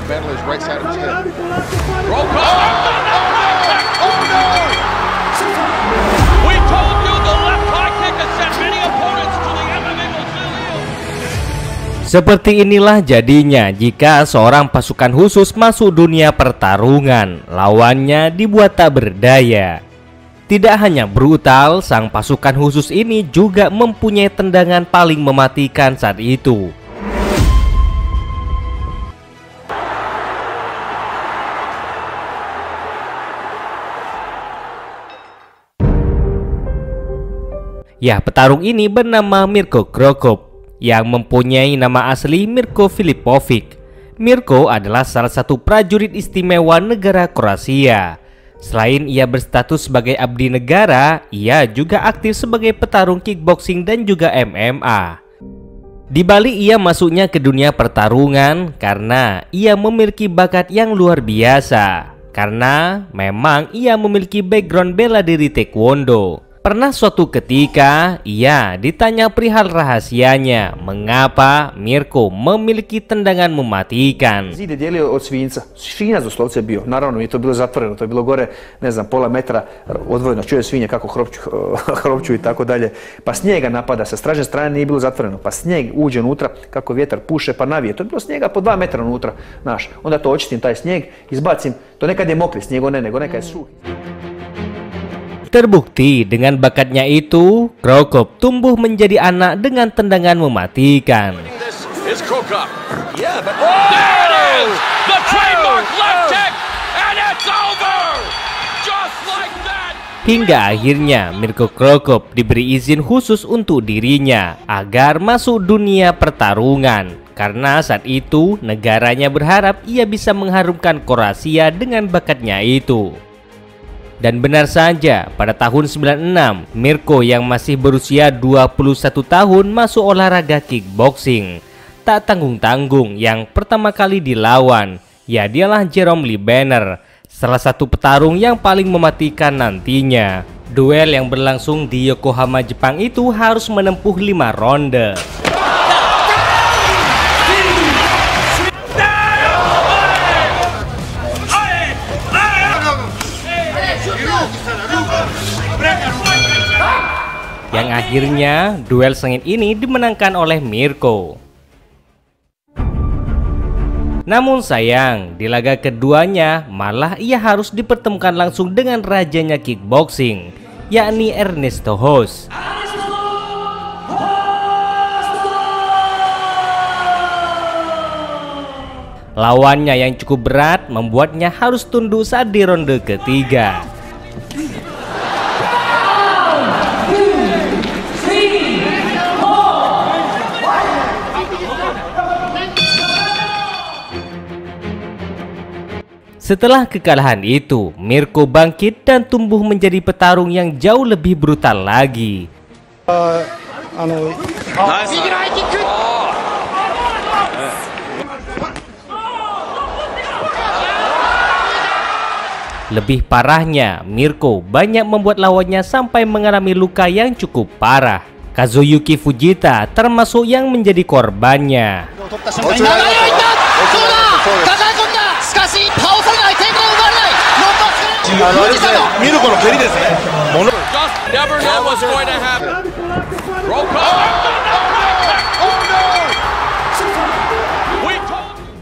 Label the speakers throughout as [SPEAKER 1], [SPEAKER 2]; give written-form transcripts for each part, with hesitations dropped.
[SPEAKER 1] battle his right side of his head. Broke off! Oh no!
[SPEAKER 2] We told you the left high kick has sent many opponents to the MMA Mausoleum.
[SPEAKER 3] Seperti inilah jadinya jika seorang pasukan khusus masuk dunia pertarungan, lawannya dibuat tak berdaya. Tidak hanya brutal, sang pasukan khusus ini juga mempunyai tendangan paling mematikan saat itu. Ya, petarung ini bernama Mirko Krokop, yang mempunyai nama asli Mirko Filipovic. Mirko adalah salah satu prajurit istimewa negara Kroasia. Selain ia berstatus sebagai abdi negara, ia juga aktif sebagai petarung kickboxing dan juga MMA. Di Bali ia masuknya ke dunia pertarungan karena ia memiliki bakat yang luar biasa. Karena memang ia memiliki background bela diri taekwondo. Pernah suatu ketika ia ditanya perihal rahasianya mengapa Mirko memiliki tendangan mematikan.
[SPEAKER 4] Zid je dijelio od svinjca. Svinjac doslovce bio. Naravno je to bilo zatvoreno, to je bilo gore, ne znam, pola metra odvojeno. Čuje svinje kako hropću i tako dalje. Pa snijega napada, sa stražne strane nije bilo zatvoreno. Pa snijeg uđe unutra, kako vjetar puše pa navije. To je bilo snijega po 2 metra unutra, znaš. Onda to očistim taj snijeg, izbacim. To nekad je mokri snijeg, nego nekad je suhi.
[SPEAKER 3] Terbukti dengan bakatnya itu, Krokop tumbuh menjadi anak dengan tendangan mematikan. Hingga akhirnya Mirko Krokop diberi izin khusus untuk dirinya agar masuk dunia pertarungan. Karena saat itu negaranya berharap ia bisa mengharumkan Kroasia dengan bakatnya itu. Dan benar saja, pada tahun 96, Mirko yang masih berusia 21 tahun masuk olahraga kickboxing. Tak tanggung-tanggung yang pertama kali dilawan, ya dialah Jerome Lee Banner, salah satu petarung yang paling mematikan nantinya. Duel yang berlangsung di Yokohama, Jepang itu harus menempuh 5 ronde. Yang akhirnya duel sengit ini dimenangkan oleh Mirko. Namun sayang, di laga keduanya malah ia harus dipertemukan langsung dengan rajanya kickboxing, yakni Ernesto Hoss. Lawannya yang cukup berat membuatnya harus tunduk saat di ronde ketiga. Setelah kekalahan itu, Mirko bangkit dan tumbuh menjadi petarung yang jauh lebih brutal lagi. Lebih parahnya, Mirko banyak membuat lawannya sampai mengalami luka yang cukup parah. Kazuyuki Fujita termasuk yang menjadi korbannya.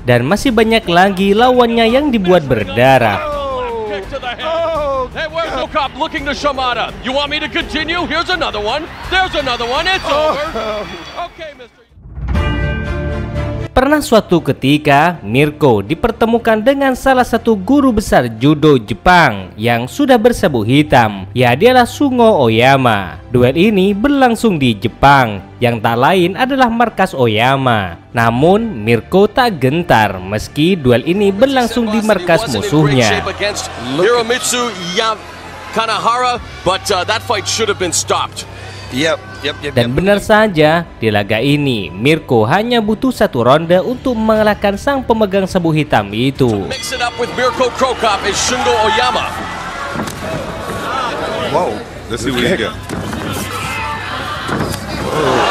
[SPEAKER 3] Dan masih banyak lagi lawannya yang dibuat berdarah.
[SPEAKER 2] Looking to Shimada. You want me to continue? Here's another one. There's another one. It's over. Okay, Mr.
[SPEAKER 3] Pernah suatu ketika Mirko dipertemukan dengan salah satu guru besar judo Jepang yang sudah bersabuk hitam. Ya, dialah Sungo Oyama. Duel ini berlangsung di Jepang, yang tak lain adalah markas Oyama. Namun Mirko tak gentar meski duel ini berlangsung di markas musuhnya.
[SPEAKER 2] Kanahara, but that fight should have been stopped.
[SPEAKER 3] Dan benar saja, di laga ini Mirko hanya butuh 1 ronde untuk mengalahkan sang pemegang sabuk hitam itu.
[SPEAKER 2] Mix it up with Mirko Krokop is Shingo Oyama.
[SPEAKER 1] Whoa, let's see what he got.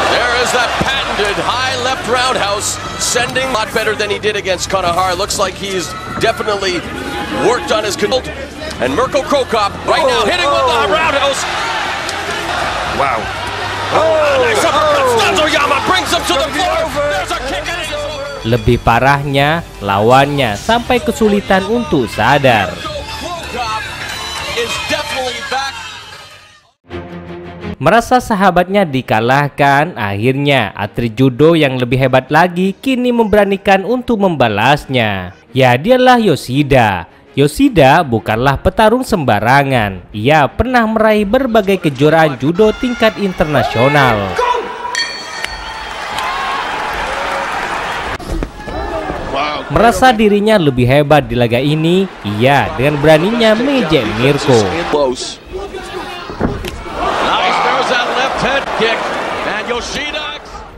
[SPEAKER 2] There is that patented grounded high left roundhouse, sending a lot better than he did against Kanahar. Looks like he's definitely worked on his control. And Mirko Cro Cop right now hitting with the roundhouse.
[SPEAKER 1] Wow.
[SPEAKER 2] Nice uppercut. Stuns Oyama, brings him to the floor. There's a kick and it's over.
[SPEAKER 3] Lebih parahnya, lawannya sampai kesulitan untuk sadar.
[SPEAKER 2] Cro Cop is definitely back.
[SPEAKER 3] Merasa sahabatnya dikalahkan, akhirnya atlet judo yang lebih hebat lagi kini memberanikan untuk membalasnya. Ya, dialah Yoshida. Yoshida bukanlah petarung sembarangan. Ia pernah meraih berbagai kejuaraan judo tingkat internasional. Merasa dirinya lebih hebat di laga ini, ia dengan beraninya mengejek Mirko.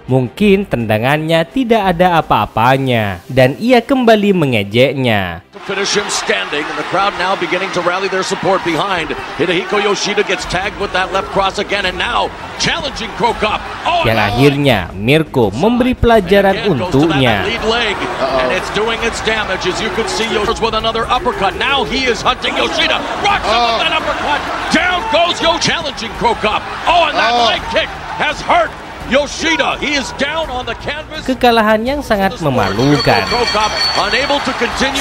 [SPEAKER 3] Mungkin tendangannya tidak ada apa-apanya dan ia kembali mengejeknya.
[SPEAKER 2] Finish him standing, and the crowd now beginning to rally their support behind. Hidehiko Yoshida gets tagged with that left cross again, and now challenging Cro Cop.
[SPEAKER 3] Dan akhirnya Mirko memberi pelajaran untuknya.
[SPEAKER 2] And it's doing its damage, as you can see. Yoshida with another uppercut. Now he is hunting Yoshida. Rocks him with that uppercut. Down goes Yoshida, challenging Cro Cop. Oh, and that leg kick has hurt Yoshida. He is down on the canvas.
[SPEAKER 3] Kekalahan yang sangat memalukan.
[SPEAKER 2] Cro Cop unable to continue.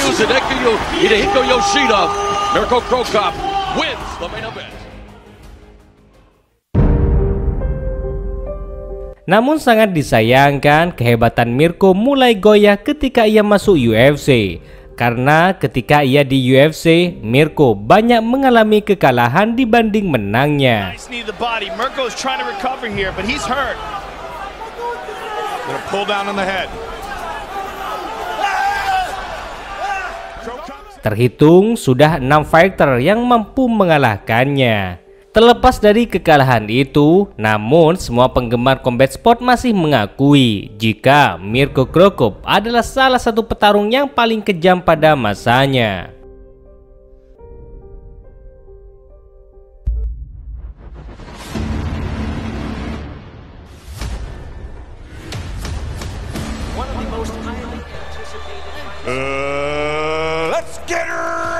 [SPEAKER 2] Hidehiko Yoshida. Mirko Cro Cop wins the main event.
[SPEAKER 3] Namun sangat disayangkan, kehebatan Mirko mulai goyah ketika ia masuk UFC. Karena ketika ia di UFC, Mirko banyak mengalami kekalahan dibanding menangnya. Terhitung sudah 6 fighter yang mampu mengalahkannya. Terlepas dari kekalahan itu, namun semua penggemar combat sport masih mengakui jika Mirko Cro Cop adalah salah satu petarung yang paling kejam pada masanya.
[SPEAKER 1] Let's get her